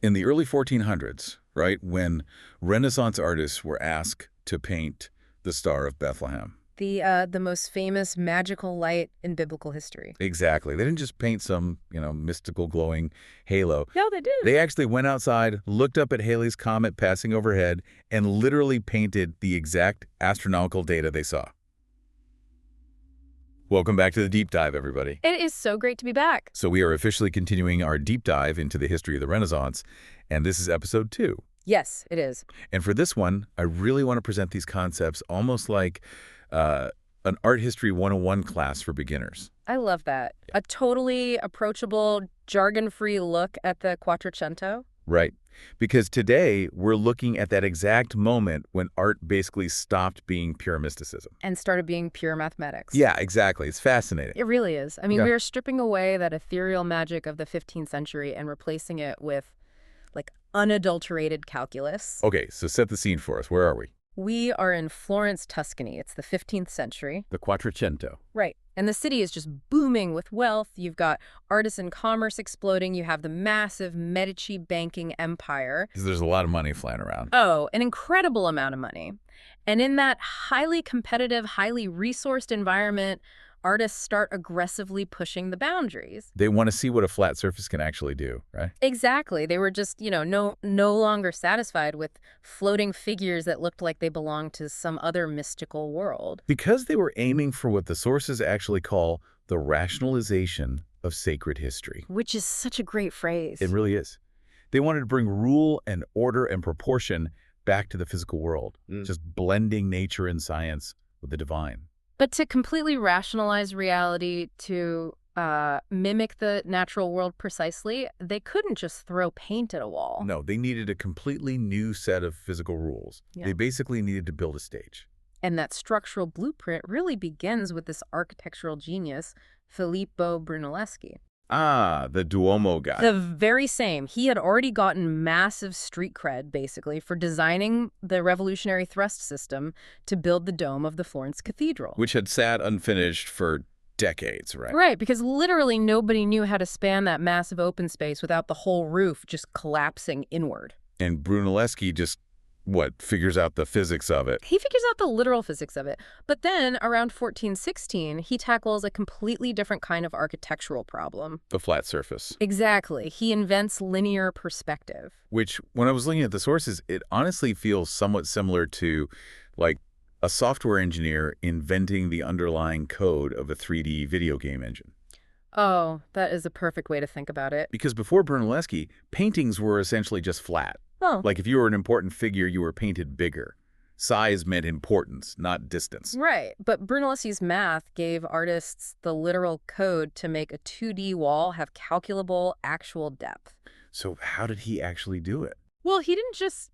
In the early 1400s, right, when Renaissance artists were asked to paint the Star of Bethlehem. The most famous magical light in biblical history. Exactly. They didn't just paint some, mystical glowing halo. No, they did. They actually went outside, looked up at Halley's Comet passing overhead, and literally painted the exact astronomical data they saw. Welcome back to the Deep Dive, everybody. It is so great to be back. So we are officially continuing our deep dive into the history of the Renaissance, and this is episode 2. Yes, it is. And for this one, I really want to present these concepts almost like an art history 101 class for beginners. I love that. A totally approachable, jargon-free look at the Quattrocento. Right. Because today, we're looking at that exact moment when art basically stopped being pure mysticism. And started being pure mathematics. Yeah, exactly. It's fascinating. It really is. I mean, Yeah. we are stripping away that ethereal magic of the 15th century and replacing it with, unadulterated calculus. Okay, so set the scene for us. Where are we? We are in Florence, Tuscany. It's the 15th century. The Quattrocento. Right. And the city is just booming with wealth. You've got artisan commerce exploding. You have the massive Medici banking empire. There's a lot of money flying around. Oh, an incredible amount of money. And in that highly competitive, highly resourced environment, artists start aggressively pushing the boundaries. They want to see what a flat surface can actually do, right? Exactly. They were just, no longer satisfied with floating figures that looked like they belonged to some other mystical world. Because they were aiming for what the sources actually call the rationalization of sacred history. Which is such a great phrase. It really is. They wanted to bring rule and order and proportion back to the physical world, just blending nature and science with the divine. But to completely rationalize reality, to mimic the natural world precisely, they couldn't just throw paint at a wall. No, they needed a completely new set of physical rules. Yeah. They basically needed to build a stage. And that structural blueprint really begins with this architectural genius, Filippo Brunelleschi. Ah, the Duomo guy. The very same. He had already gotten massive street cred, basically, for designing the revolutionary thrust system to build the dome of the Florence Cathedral. Which had sat unfinished for decades, right? Right, because literally nobody knew how to span that massive open space without the whole roof just collapsing inward. And Brunelleschi just, figures out the physics of it. He figures out the literal physics of it. But then, around 1416, he tackles a completely different kind of architectural problem. The flat surface. Exactly. He invents linear perspective. Which, when I was looking at the sources, it honestly feels somewhat similar to, a software engineer inventing the underlying code of a 3D video game engine. Oh, that is a perfect way to think about it. Because before Brunelleschi, paintings were essentially just flat. Oh. Like if you were an important figure, you were painted bigger. Size meant importance, not distance. Right. But Brunelleschi's math gave artists the literal code to make a 2D wall have calculable actual depth. So how did he actually do it? Well, he didn't just,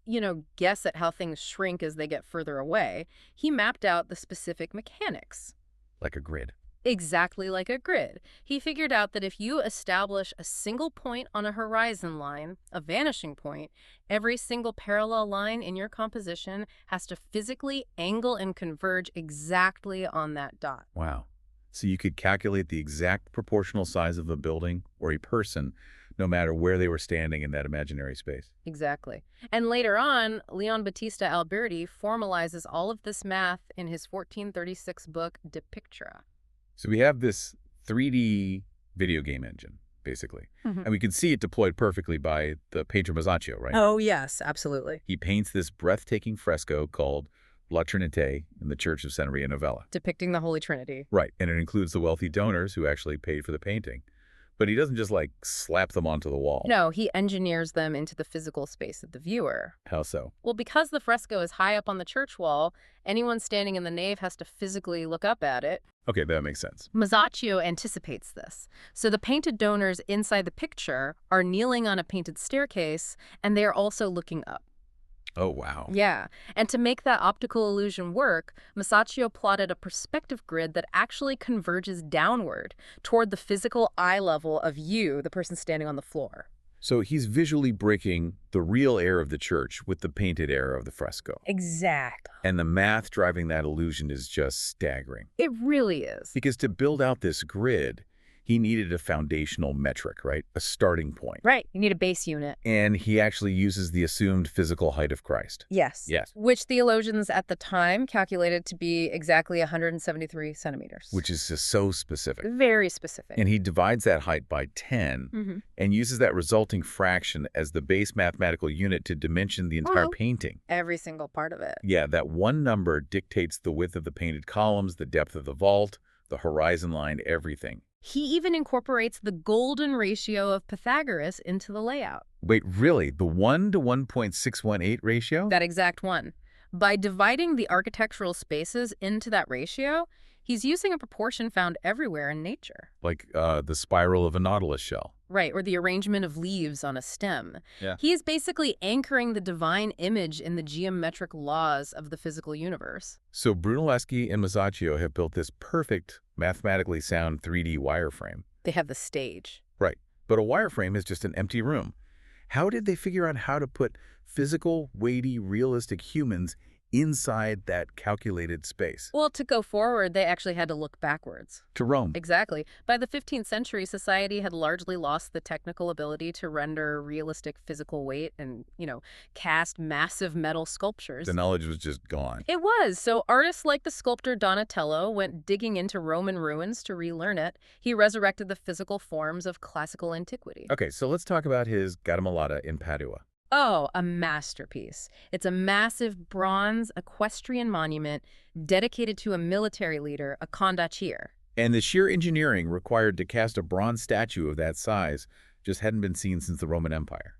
guess at how things shrink as they get further away. He mapped out the specific mechanics. Like a grid. Exactly like a grid. He figured out that if you establish a single point on a horizon line, a vanishing point, every single parallel line in your composition has to physically angle and converge exactly on that dot. Wow. So you could calculate the exact proportional size of a building or a person, no matter where they were standing in that imaginary space. Exactly. And later on, Leon Battista Alberti formalizes all of this math in his 1436 book, De Pictura. So we have this 3D video game engine, basically. Mm-hmm. And we can see it deployed perfectly by the painter Masaccio, right? Oh, yes, absolutely. He paints this breathtaking fresco called La Trinité in the Church of Santa Maria Novella. Depicting the Holy Trinity. Right, and it includes the wealthy donors who actually paid for the painting. But he doesn't just, slap them onto the wall. No, he engineers them into the physical space of the viewer. How so? Well, because the fresco is high up on the church wall, anyone standing in the nave has to physically look up at it. Okay, that makes sense. Masaccio anticipates this. So the painted donors inside the picture are kneeling on a painted staircase, and they are also looking up. Oh, wow. Yeah. And to make that optical illusion work, Masaccio plotted a perspective grid that actually converges downward toward the physical eye level of you, the person standing on the floor. So he's visually breaking the real air of the church with the painted air of the fresco. Exactly. And the math driving that illusion is just staggering. It really is. Because to build out this grid, he needed a foundational metric, right? A starting point. Right. You need a base unit. And he actually uses the assumed physical height of Christ. Yes. Yes. Which theologians at the time calculated to be exactly 173 centimeters. Which is just so specific. Very specific. And he divides that height by 10 and uses that resulting fraction as the base mathematical unit to dimension the entire painting. Every single part of it. Yeah, that one number dictates the width of the painted columns, the depth of the vault, the horizon line, everything. He even incorporates the golden ratio of Pythagoras into the layout. Wait, really? The 1 to 1.618 ratio? That exact one. By dividing the architectural spaces into that ratio, he's using a proportion found everywhere in nature. Like the spiral of a nautilus shell. Right, or the arrangement of leaves on a stem. Yeah. He is basically anchoring the divine image in the geometric laws of the physical universe. So Brunelleschi and Masaccio have built this perfect, mathematically sound 3D wireframe. They have the stage. Right, but a wireframe is just an empty room. How did they figure out how to put physical, weighty, realistic humans inside that calculated space? Well, to go forward, they actually had to look backwards. To Rome. Exactly. By the 15th century, society had largely lost the technical ability to render realistic physical weight and, cast massive metal sculptures. The knowledge was just gone. It was. So artists like the sculptor Donatello went digging into Roman ruins to relearn it. He resurrected the physical forms of classical antiquity. Okay, so let's talk about his Gattamelata in Padua. Oh, a masterpiece. It's a massive bronze equestrian monument dedicated to a military leader, a condottiere. And the sheer engineering required to cast a bronze statue of that size just hadn't been seen since the Roman Empire.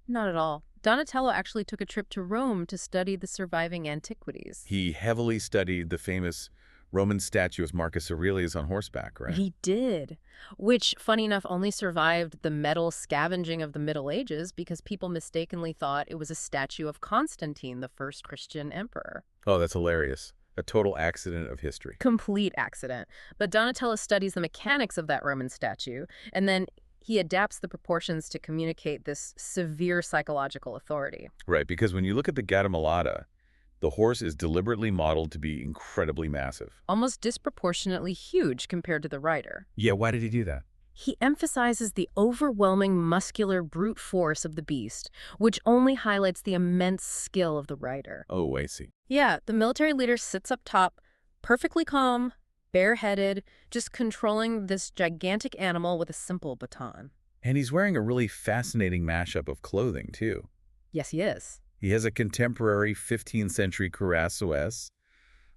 Not at all. Donatello actually took a trip to Rome to study the surviving antiquities. He heavily studied the famous Roman statues Marcus Aurelius on horseback, right? He did, which, funny enough, only survived the metal scavenging of the Middle Ages because people mistakenly thought it was a statue of Constantine, the first Christian emperor. Oh, that's hilarious. A total accident of history. Complete accident. But Donatello studies the mechanics of that Roman statue, and then he adapts the proportions to communicate this severe psychological authority. Right, because when you look at the Gattamelata, the horse is deliberately modeled to be incredibly massive. Almost disproportionately huge compared to the rider. Yeah, why did he do that? He emphasizes the overwhelming muscular brute force of the beast, which only highlights the immense skill of the rider. Oh, I see. Yeah, the military leader sits up top, perfectly calm, bareheaded, just controlling this gigantic animal with a simple baton. And he's wearing a really fascinating mashup of clothing, too. Yes, he is. He has a contemporary 15th century cuirass,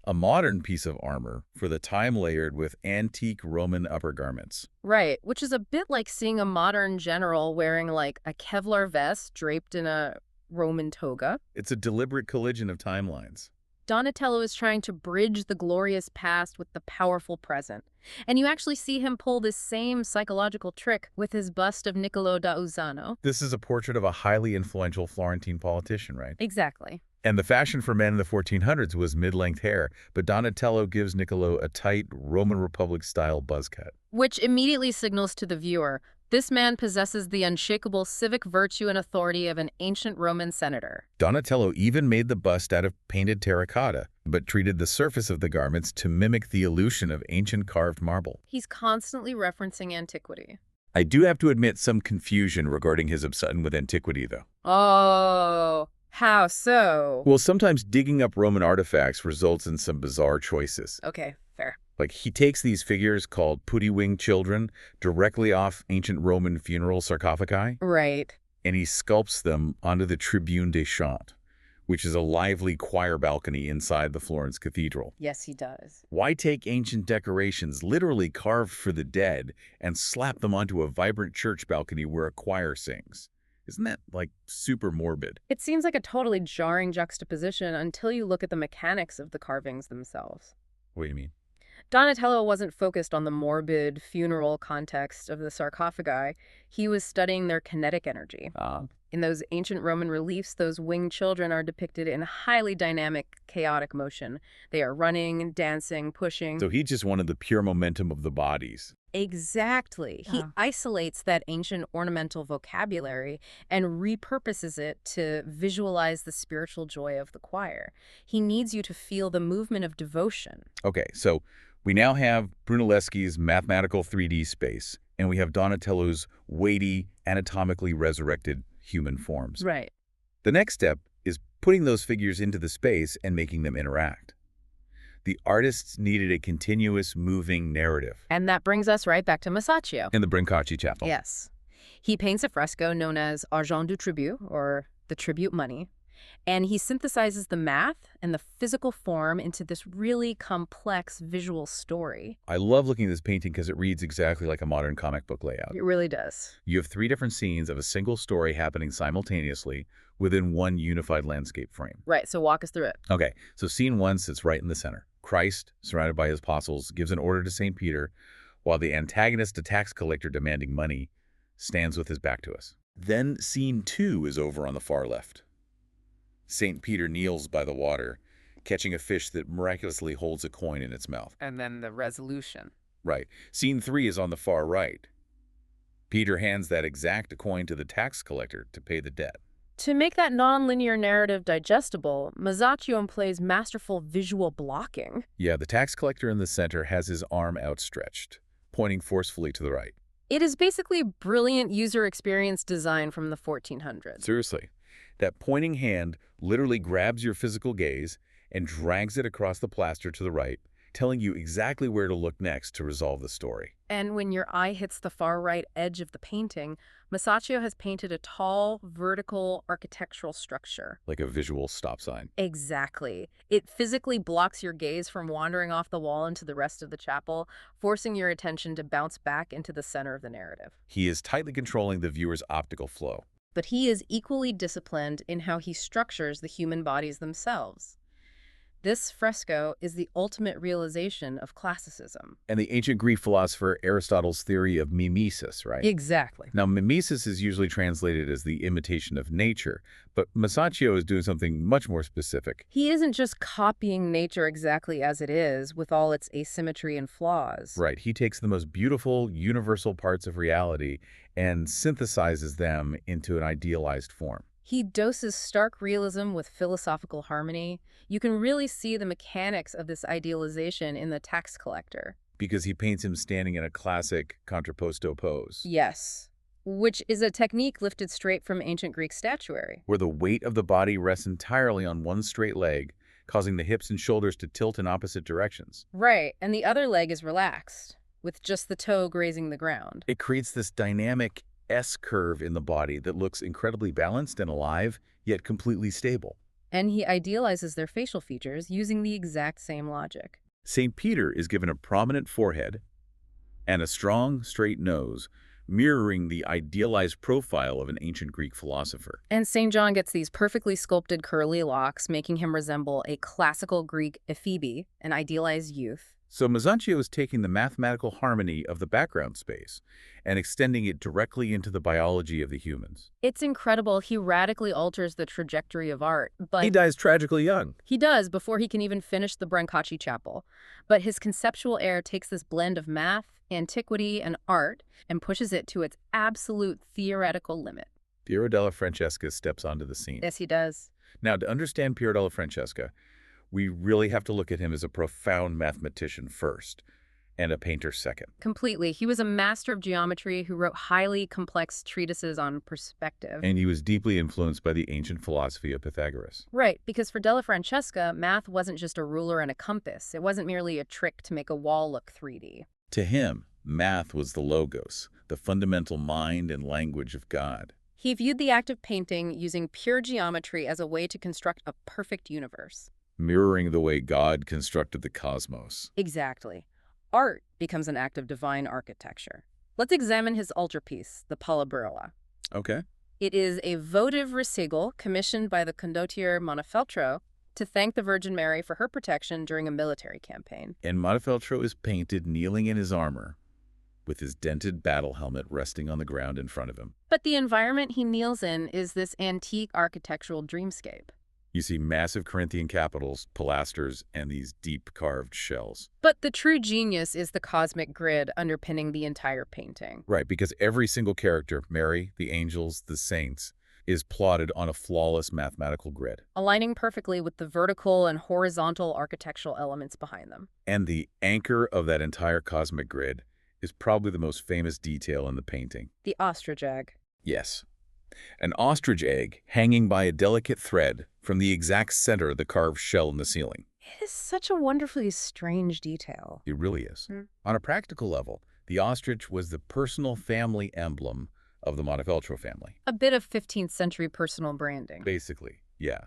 a modern piece of armor for the time layered with antique Roman upper garments. Right, which is a bit like seeing a modern general wearing like a Kevlar vest draped in a Roman toga. It's a deliberate collision of timelines. Donatello is trying to bridge the glorious past with the powerful present. And you actually see him pull this same psychological trick with his bust of Niccolò da Uzzano. This is a portrait of a highly influential Florentine politician, right? Exactly. And the fashion for men in the 1400s was mid-length hair, but Donatello gives Niccolò a tight Roman Republic-style buzz cut. Which immediately signals to the viewer, this man possesses the unshakable civic virtue and authority of an ancient Roman senator. Donatello even made the bust out of painted terracotta, but treated the surface of the garments to mimic the illusion of ancient carved marble. He's constantly referencing antiquity. I do have to admit some confusion regarding his obsession with antiquity, though. Oh, how so? Well, sometimes digging up Roman artifacts results in some bizarre choices. Okay, fair. Like, he takes these figures called putti-winged children directly off ancient Roman funeral sarcophagi. Right. And he sculpts them onto the Tribune des Champs, which is a lively choir balcony inside the Florence Cathedral. Yes, he does. Why take ancient decorations literally carved for the dead and slap them onto a vibrant church balcony where a choir sings? Isn't that, like, super morbid? It seems like a totally jarring juxtaposition until you look at the mechanics of the carvings themselves. What do you mean? Donatello wasn't focused on the morbid funeral context of the sarcophagi. He was studying their kinetic energy. In those ancient Roman reliefs, those winged children are depicted in highly dynamic, chaotic motion. They are running, dancing, pushing. So he just wanted the pure momentum of the bodies. Exactly. He isolates that ancient ornamental vocabulary and repurposes it to visualize the spiritual joy of the choir. He needs you to feel the movement of devotion. Okay, so we now have Brunelleschi's mathematical 3D space. And we have Donatello's weighty, anatomically resurrected human forms. Right. The next step is putting those figures into the space and making them interact. The artists needed a continuous, moving narrative. And that brings us right back to Masaccio. In the Brancacci Chapel. Yes. He paints a fresco known as Argent du Tribut, or the tribute money, and he synthesizes the math and the physical form into this really complex visual story. I love looking at this painting because it reads exactly like a modern comic book layout. It really does. You have 3 different scenes of a single story happening simultaneously within one unified landscape frame. Right, so walk us through it. Okay, so scene 1 sits right in the center. Christ, surrounded by his apostles, gives an order to St. Peter, while the antagonist, a tax collector demanding money, stands with his back to us. Then scene 2 is over on the far left. St. Peter kneels by the water, catching a fish that miraculously holds a coin in its mouth. And then the resolution. Right. Scene 3 is on the far right. Peter hands that exact coin to the tax collector to pay the debt. To make that non-linear narrative digestible, Masaccio employs masterful visual blocking. Yeah, the tax collector in the center has his arm outstretched, pointing forcefully to the right. It is basically brilliant user experience design from the 1400s. Seriously. That pointing hand literally grabs your physical gaze and drags it across the plaster to the right, telling you exactly where to look next to resolve the story. And when your eye hits the far right edge of the painting, Masaccio has painted a tall, vertical architectural structure. Like a visual stop sign. Exactly. It physically blocks your gaze from wandering off the wall into the rest of the chapel, forcing your attention to bounce back into the center of the narrative. He is tightly controlling the viewer's optical flow. But he is equally disciplined in how he structures the human bodies themselves. This fresco is the ultimate realization of classicism. And the ancient Greek philosopher Aristotle's theory of mimesis, right? Exactly. Now, mimesis is usually translated as the imitation of nature, but Masaccio is doing something much more specific. He isn't just copying nature exactly as it is, with all its asymmetry and flaws. Right. He takes the most beautiful, universal parts of reality and synthesizes them into an idealized form. He doses stark realism with philosophical harmony. You can really see the mechanics of this idealization in the tax collector. Because he paints him standing in a classic contrapposto pose. Yes, which is a technique lifted straight from ancient Greek statuary. Where the weight of the body rests entirely on one straight leg, causing the hips and shoulders to tilt in opposite directions. Right, and the other leg is relaxed, with just the toe grazing the ground. It creates this dynamic S-curve in the body that looks incredibly balanced and alive, yet completely stable. And he idealizes their facial features using the exact same logic. St. Peter is given a prominent forehead and a strong, straight nose, mirroring the idealized profile of an ancient Greek philosopher. And St. John gets these perfectly sculpted curly locks, making him resemble a classical Greek ephebe, an idealized youth. So Masaccio is taking the mathematical harmony of the background space and extending it directly into the biology of the humans. It's incredible. He radically alters the trajectory of art, but He dies tragically young. he does before he can even finish the Brancacci Chapel. But his conceptual air takes this blend of math, antiquity, and art and pushes it to its absolute theoretical limit. Piero della Francesca steps onto the scene. Yes, he does. Now, to understand Piero della Francesca, we really have to look at him as a profound mathematician first, and a painter second. Completely. He was a master of geometry who wrote highly complex treatises on perspective. And he was deeply influenced by the ancient philosophy of Pythagoras. Right, because for Della Francesca, math wasn't just a ruler and a compass. It wasn't merely a trick to make a wall look 3D. To him, math was the logos, the fundamental mind and language of God. He viewed the act of painting using pure geometry as a way to construct a perfect universe. Mirroring the way God constructed the cosmos. Exactly. Art becomes an act of divine architecture. Let's examine his altarpiece, the Palabrilla. Okay. It is a votive recital commissioned by the condottiere Montefeltro to thank the Virgin Mary for her protection during a military campaign. And Montefeltro is painted kneeling in his armor, with his dented battle helmet resting on the ground in front of him. But the environment he kneels in is this antique architectural dreamscape. You see massive Corinthian capitals, pilasters, and these deep carved shells. But the true genius is the cosmic grid underpinning the entire painting. Right, because every single character, Mary, the angels, the saints, is plotted on a flawless mathematical grid. Aligning perfectly with the vertical and horizontal architectural elements behind them. And the anchor of that entire cosmic grid is probably the most famous detail in the painting. The ostrich egg. Yes. An ostrich egg hanging by a delicate thread from the exact center of the carved shell in the ceiling. It is such a wonderfully strange detail. It really is. On a practical level, the ostrich was the personal family emblem of the Montefeltro family. A bit of 15th century personal branding. Basically, yeah.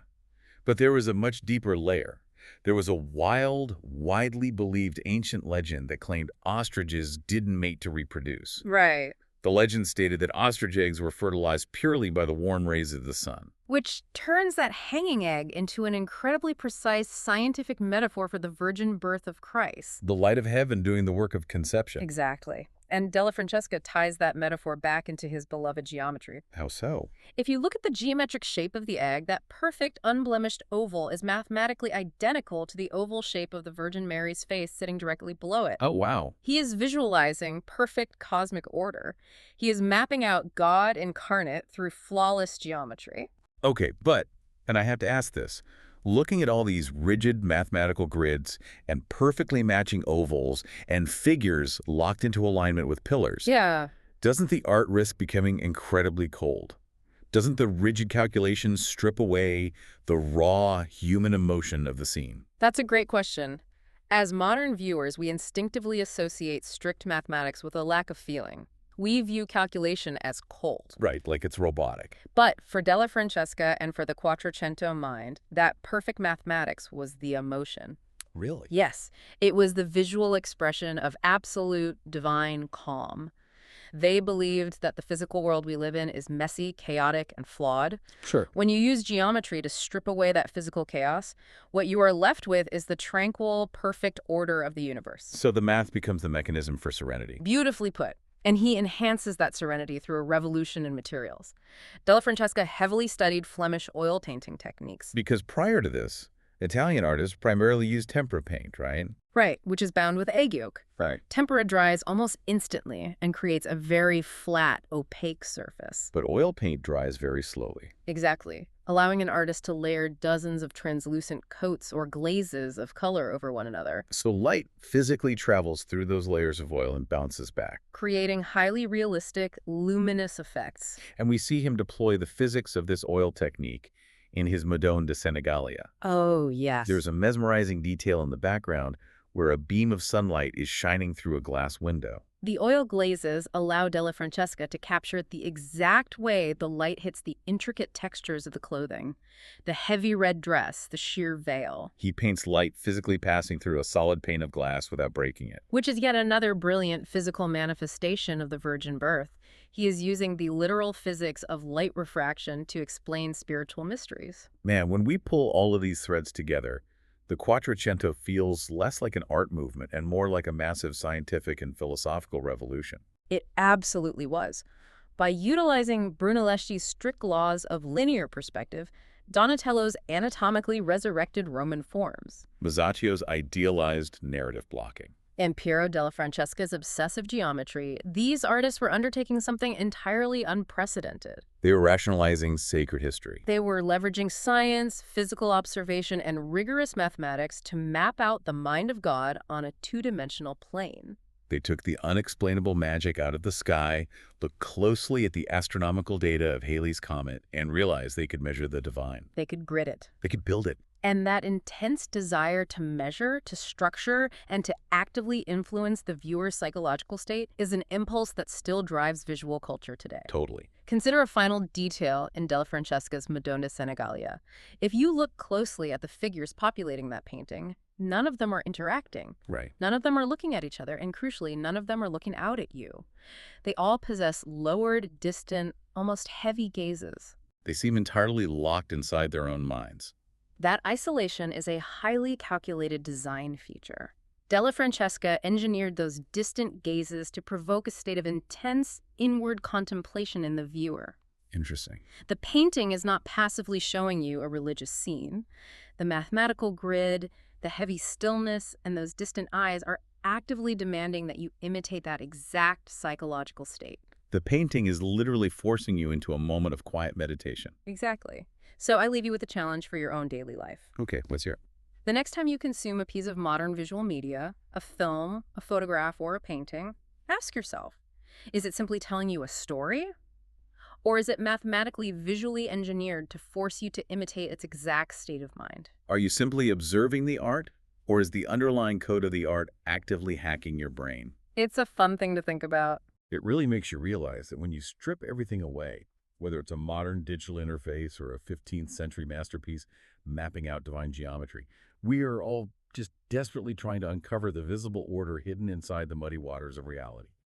But there was a much deeper layer. There was a wild, widely believed ancient legend that claimed ostriches didn't mate to reproduce. Right. The legend stated that ostrich eggs were fertilized purely by the warm rays of the sun. Which turns that hanging egg into an incredibly precise scientific metaphor for the virgin birth of Christ. The light of heaven doing the work of conception. Exactly. And Della Francesca ties that metaphor back into his beloved geometry. How so? If you look at the geometric shape of the egg, that perfect, unblemished oval is mathematically identical to the oval shape of the Virgin Mary's face sitting directly below it. Oh, wow. He is visualizing perfect cosmic order. He is mapping out God incarnate through flawless geometry. Okay, and I have to ask this, looking at all these rigid mathematical grids and perfectly matching ovals and figures locked into alignment with pillars, Yeah. doesn't the art risk becoming incredibly cold? Doesn't the rigid calculations strip away the raw human emotion of the scene? That's a great question. As modern viewers, we instinctively associate strict mathematics with a lack of feeling. We view calculation as cold. Right, like it's robotic. But for Della Francesca and for the Quattrocento mind, that perfect mathematics was the emotion. Really? Yes, it was the visual expression of absolute divine calm. They believed that the physical world we live in is messy, chaotic, and flawed. Sure. When you use geometry to strip away that physical chaos, what you are left with is the tranquil, perfect order of the universe. So the math becomes the mechanism for serenity. Beautifully put. And he enhances that serenity through a revolution in materials. Della Francesca heavily studied Flemish oil painting techniques. Because prior to this, Italian artists primarily used tempera paint, right? Right, which is bound with egg yolk. Right. Tempera dries almost instantly and creates a very flat, opaque surface. But oil paint dries very slowly. Exactly, allowing an artist to layer dozens of translucent coats or glazes of color over one another, So light physically travels through those layers of oil and bounces back. creating highly realistic, luminous effects. And we see him deploy the physics of this oil technique in his Madone de Senegalia. Oh, yes. There's a mesmerizing detail in the background where a beam of sunlight is shining through a glass window. The oil glazes allow Della Francesca to capture the exact way the light hits the intricate textures of the clothing. The heavy red dress, the sheer veil. He paints light physically passing through a solid pane of glass without breaking it. Which is yet another brilliant physical manifestation of the virgin birth. He is using the literal physics of light refraction to explain spiritual mysteries. Man, when we pull all of these threads together, the Quattrocento feels less like an art movement and more like a massive scientific and philosophical revolution. It absolutely was. By utilizing Brunelleschi's strict laws of linear perspective, Donatello's anatomically resurrected Roman forms, Masaccio's idealized narrative blocking. and Piero della Francesca's obsessive geometry, these artists were undertaking something entirely unprecedented. They were rationalizing sacred history. They were leveraging science, physical observation, and rigorous mathematics to map out the mind of God on a two-dimensional plane. They took the unexplainable magic out of the sky, looked closely at the astronomical data of Halley's Comet, and realized they could measure the divine. They could grid it. They could build it. And that intense desire to measure, to structure, and to actively influence the viewer's psychological state is an impulse that still drives visual culture today. Totally. Consider a final detail in Della Francesca's Madonna Senegalia. If you look closely at the figures populating that painting, none of them are interacting. Right. None of them are looking at each other, and crucially, none of them are looking out at you. They all possess lowered, distant, almost heavy gazes. They seem entirely locked inside their own minds. That isolation is a highly calculated design feature. Della Francesca engineered those distant gazes to provoke a state of intense inward contemplation in the viewer. Interesting. The painting is not passively showing you a religious scene. The mathematical grid, the heavy stillness, and those distant eyes are actively demanding that you imitate that exact psychological state. The painting is literally forcing you into a moment of quiet meditation. Exactly. So I leave you with a challenge for your own daily life. Okay, let's hear it. The next time you consume a piece of modern visual media, a film, a photograph, or a painting, Ask yourself, is it simply telling you a story? Or is it mathematically visually engineered to force you to imitate its exact state of mind? Are you simply observing the art, or is the underlying code of the art actively hacking your brain? It's a fun thing to think about. It really makes you realize that when you strip everything away, whether it's a modern digital interface or a 15th century masterpiece mapping out divine geometry, we are all just desperately trying to uncover the visible order hidden inside the muddy waters of reality.